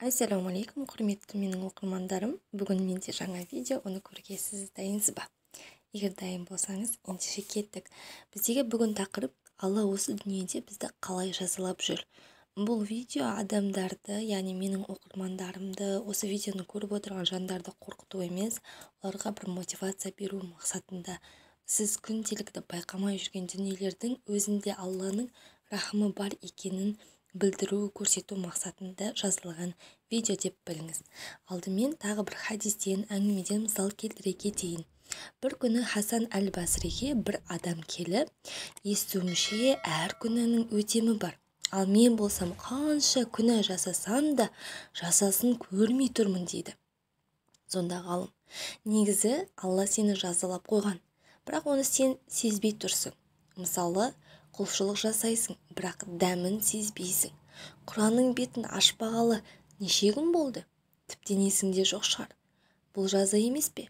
Ассаламу алейкум, құрметті менің оқырмандарым. Бүгін менде жаңа видео, оны көруге сіз дайынсыз ба? Егер дайын болсаңыз, ендеше кеттік. Біздегі бүгін тақырып Алла осы дүниеде бізді қалай жазалап жүр. Бұл видео адамдарды, яғни менің оқырмандарымды, осы видеоны көріп отырған жандарды қорқыту емес, оларға бір мотивация беру мақсатында. Сіз күнделікті байқамай жүрген дүниелердің өзінде Алланың рахымы бар екенін білдіру, көрсету мақсатында жазылған видео деп біліңіз. Алдымен тағы бір хадистен, әңгімеден мысал келтіре кетейін. Бір күні Хасан әл-Басриге бір адам келіп, естуімше әр күнәнің өтемі бар. Ал мен болсам қанша күнә жасасам да жазасын көрмей тұрмын дейді. Сонда ғалым, негізі Алла сені жазалап қойған, бірақ оны сен сезбей тұрсың. Мысалы, құлшылық жасайсың, бірақ дәмін сезбейсің. Құранның бетін ашпағалы неше күн болды? Тіптен есіңде жоқ шығар. Бұл жаза емес пе?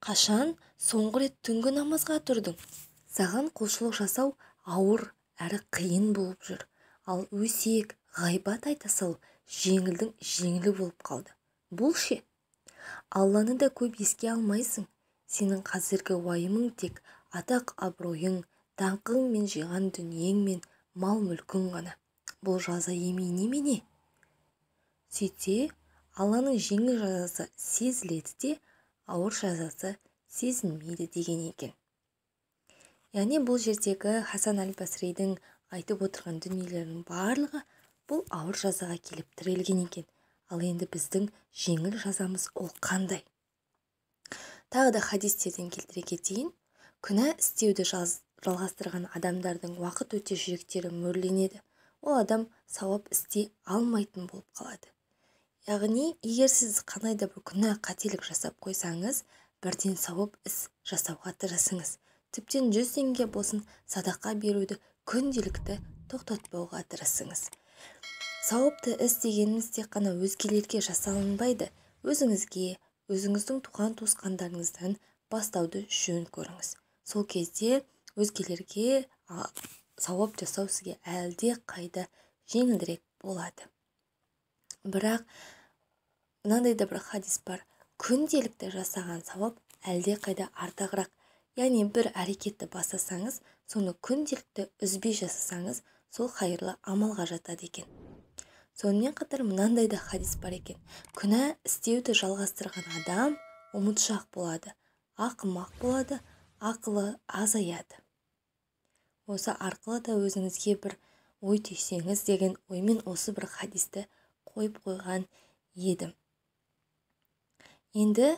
Қашан соңғы рет түнгі намазға тұрдың? Саған құлшылық жасау ауыр әрі қиын болып жүр. Ал өсек, ғайбат айта салып, жеңілдің жеңілі болып қалды. Бұл ше? Алланы да көп еске алмайсың. Сенің қазіргі уайымың тек атақ абыройың, даңқың мен жиған дүниең мен мал-мүлкің ғана. Бұл жаза емей немене? Сөйтсе, Алланың жеңіл жазасы сезіледі де, ауыр жазасы сезілмейді деген екен. Яғни бұл жердегі Хасан әл-Басридің айтып отырған дүниелерінің барлығы бұл ауыр жазаға келіп тірелген екен. Ал енді біздің жеңіл жазамыз ол қандай? Тағы да хадистерден келтіре кетейін. Күнә істеуді жалғастырған адамдардың уақыт өте жүректері мөрленеді. Ол адам сауап істей алмайтын болып қалады. Яғни, егер сіз қандай да бір күнә қателік жасап қойсаңыз, бірден сауап іс жасауға тырысыңыз. Тіптен 100 теңге болсын садақа беруді күнделікті тоқтатпауға тырысыңыз. Сауапты іс дегеніміз тек қана өзгелерге жасалынбайды. Өзіңізге, өзіңіздің туған туысқандарыңыздан бастауды жөн көріңіз. Сол кезде өзгелерге сауап жасау сізге әлде қайда жеңілдірек болады. Бірақ мынандай да бір хадис бар. Күнделікті жасаған сауап әлде қайда артығырақ. Яғни бір әрекетті бастасаңыз, соны күнделікті үзбей жасасаңыз, сол қайырлы амалға жатады екен. Сонымен қатар мынандай да хадис бар екен. Күнә істеуді жалғастырған адам ұмытшақ болады, ақымақ болады, ақылы азаяды. Осы арқылы да өзіңізге бір ой түйсеңіз деген оймен осы бір хадисті қойып қойған едім. Енді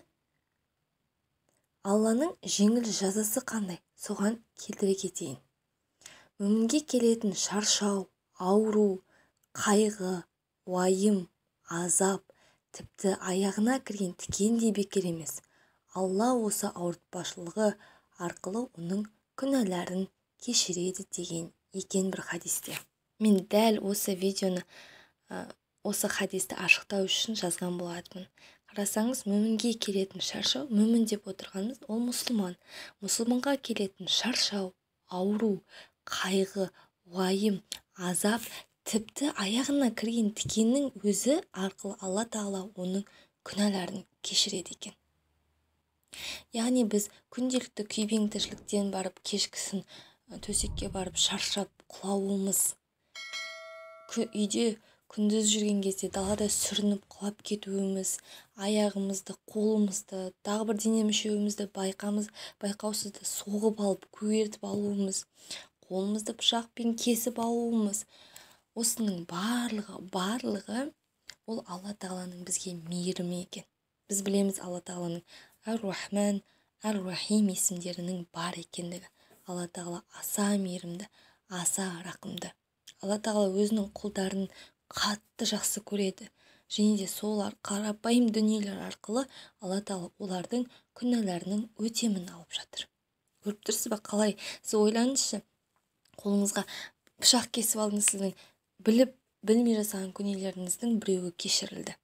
Алланың жеңіл жазасы қандай? Соған келтіре кетейін. Өмінге келетін шаршау, ауру, қайғы, уайым, азап, тіпті аяғына кірген тікен де бекер емес. Алла осы ауыртпашылығы арқылы оның күнәларын кешіреді деген екен бір хадисте. Мен дәл осы видеоны, осы хадисті ашықтау үшін жазған болатынмын. Қарасаңыз, мүмінге келетін шаршау, мүмін деп отырғанымыз ол мұсылман. Мұсылманға келетін шаршау, ауру, қайғы, уайым, азап, тіпті аяғына кірген тікеннің өзі арқылы Алла Тағала оның күнәларын кешіреді екен. Яғни біз күнделікті күйбең тіршіліктен барып, кешкісін төсекке барып шаршап құлауымыз, үйде күндіз жүрген кезде далада сүрініп құлап кетуіміз, аяғымызды, қолымызды, тағы бір дене мүшемізді байқаусызда соғып алып, көгертіп алуымыз, қолымызды пышақпен кесіп алуымыз, осының барлығы ол Алла Тағаланың бізге мейірімі екен. Біз білеміз Алла Тағаланың Ар-Рахман, Ар-Рахим есімдерінің бар екендігі. Алла Тағала аса мейірімді, аса рақымды. Алла Тағала өзінің құлдарын қатты жақсы көреді. Және де сол қарапайым дүниелер арқылы Алла Тағала олардың күнәларының өтемін алып жатыр. Көріп тұрсыз ба қалай? Сіз ойлаңызшы, қолыңызға пышақ кесіп алдыңыз, сіздің білмей жасаған күнәлеріңіздің біреуі кешірілді.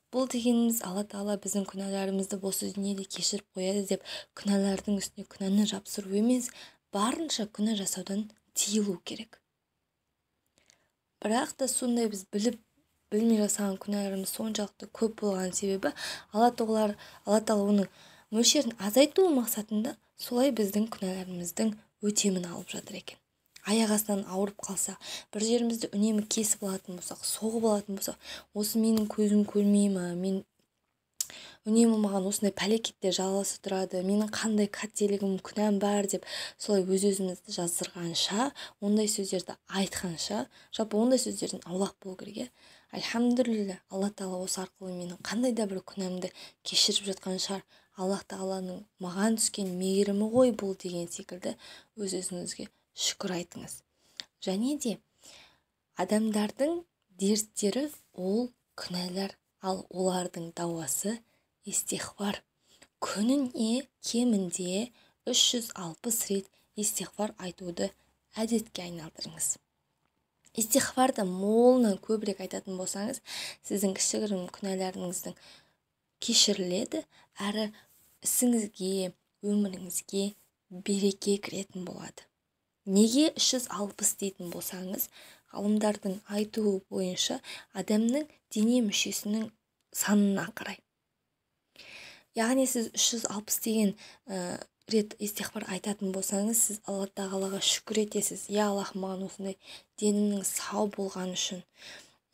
Бұл дегеніміз Алла Тағала біздің күнәларымызды осы дүниеде кешіріп қояды деп күнәлардың үстіне күнәні жапсыру емес, барынша күнә жасаудан тыйылу керек. Бірақ та сондай біз біліп білмей жасаған күнәларымыз соншалықты көп болған себебі алла тағала оның мөлшерін азайту мақсатында солай біздің күнәларымыздың өтемін алып жатыр екен. Аяқ астынан ауырып қалса, бір жерімізді үнемі кесіп алатын болсақ, соғып алатын болсақ, осы менің көзім көрмей ма, мен үнемі маған осындай пәлекеттер жалғасып тұрады, менің қандай қателігім, күнәм бар деп солай өз-өзімізді жаздырғанша, ондай сөздерді айтқанша, жалпы ондай сөздерден аулақ болу керек. Альхамдулилля, алла тағала осы арқылы менің қандай да бір күнәмді кешіріп жатқан шығар. Аллах тағаланың маған түскен мейірімі ғой бұл деген секілді өз-өзіңізге шүкір айтыңыз. Және де адамдардың дерттері ол күнәлар, ал олардың дауасы истихфар. Күніне кемінде 360 рет истихфар айтуды әдетке айналдырыңыз. Истихфарды молынан көбірек айтатын болсаңыз, сіздің кішігірім күнәларыңыздың кешіріледі, әрі ісіңізге, өміріңізге береке кіретін болады. Неге 360 дейтін болсаңыз, ғалымдардың айтуы бойынша адамның дене мүшесінің санына қарай. Яғни сіз 360 деген рет истихфар айтатын болсаңыз, сіз алла тағалаға шүкір етесіз. Я Аллах, маған осындай денімнің сау болған үшін.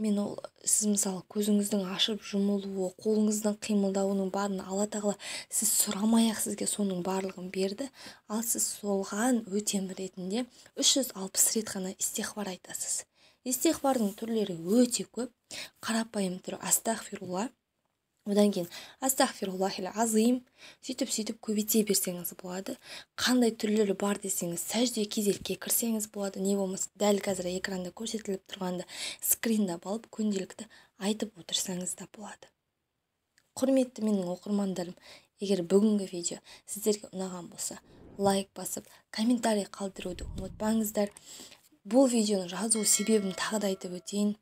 Сіз мысалы көзіңіздің ашып жұмылуы, қолыңыздың қимылдауының барын алла тағала сіз сұрамай-ақ сізге соның барлығын берді. Ал сіз солған өтем ретінде 360 рет ғана истихфар айтасыз. Истихфардың түрлері өте көп. Қарапайым түрі астағфирулла. Одан кейін астағфируллахил азим, сөйтіп көбейте берсеңіз болады. Қандай түрлері бар десеңіз, сәжде кезекке кірсеңіз болады. Не болмаса дәл қазір экранда көрсетіліп тұрғанда скринда алып күнделікті айтып отырсаңыз да болады. Құрметті менің оқырмандарым, егер бүгінгі видео сіздерге ұнаған болса, лайк басып, комментарий қалдыруды ұмытпаңыздар. Бұл видеоны жазу себебім тағы да айтып өтейін.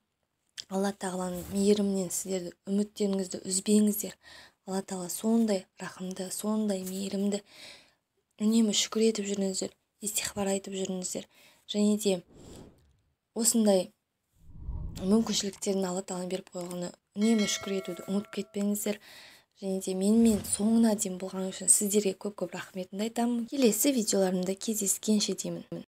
Алла тағаланың мейірімінен сіздерді үміттеріңізді үзбеңіздер. Алла тағала сондай рахымды, сондай мейірімді, үнемі шүкір етіп жүріңіздер, истихфар айтып жүріңіздер. Және де осындай мүмкіншіліктерін алла тағала беріп қойғаны үнемі шүкір етуді ұмытып кетпеңіздер. Және де менімен соңына дейін болған үшін сіздерге көп рахметімді айтамын. Келесі видеоларымда кездескенше деймін.